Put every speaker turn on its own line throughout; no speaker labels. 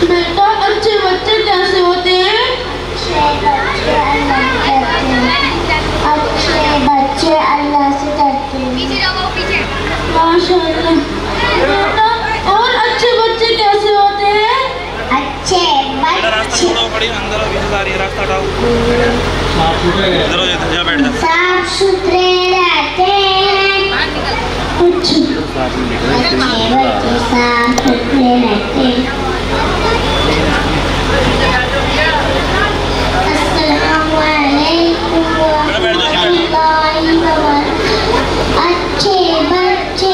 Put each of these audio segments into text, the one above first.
बेटा अच्छे बच्चे कैसे होते हैं?
अच्छे बच्चे अल्लाह से डरते हैं।
माशाअल्लाह। बेटा और अच्छे बच्चे कैसे होते हैं?
अच्छे बच्चे साफ सुथरे रहते हैं। अच्छे बच्चे साफ सुथरे रहते हैं। अच्छे बच्चे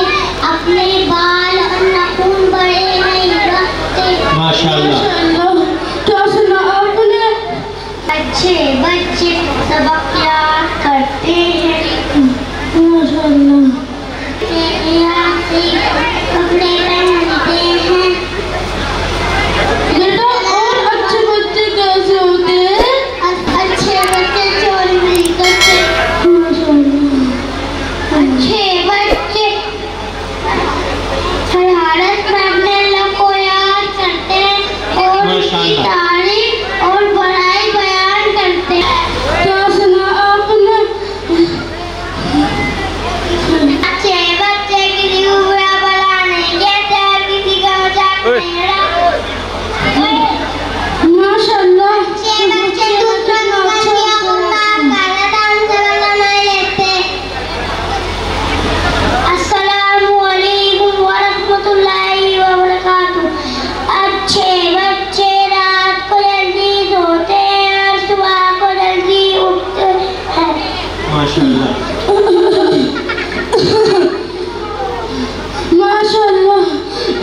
अपने बाल और नाखून बड़े नहीं रखते।
माशाअल्लाह। क्या सुना आपने?
अच्छे बच्चे सबक याद करते हैं।
माशाअल्लाह।
कपड़े पहनते हैं।
बेटा और अच्छे बच्चे कैसे होते हैं?
अच्छे बच्चे चोरी नहीं करते। अच्छे बच्चे हर हालत में अपने अल्लाह को याद करते हैं और उसकी तारीफ और बड़ाई बयान करते हैं।
क्या सुना आपने?
अच्छे बच्चे किसी को बुरा भला नहीं कहते और किसी का मजाक नहीं उड़ाते।
माशाअल्लाह।
अच्छे बच्चे दूसरों की गलतियों को माफ कर डांस से बदला नहीं लेते। अस्सलामु अलैकुम व रहमतुल्लाहि व बरकातुहू। अच्छे बच्चे रात को जल्दी सोते हैं और सुबह को जल्दी उठते हैं।
माशाअल्लाह। माशाअल्लाह।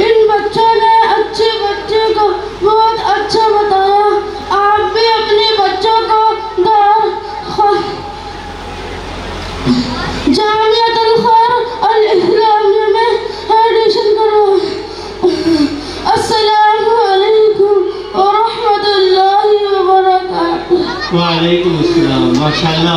इन बच्चों ने अच्छे बच्चे को बहुत अच्छा बताया। आप भी अपने बच्चों को जामियातुल खैर अल इस्लामिया में एडमिशन करो। अस्सलामु अलैकुम व रहमतुल्लाहि व बरकातुहू।
वालेकुम अस्सलाम। माशाअल्लाह।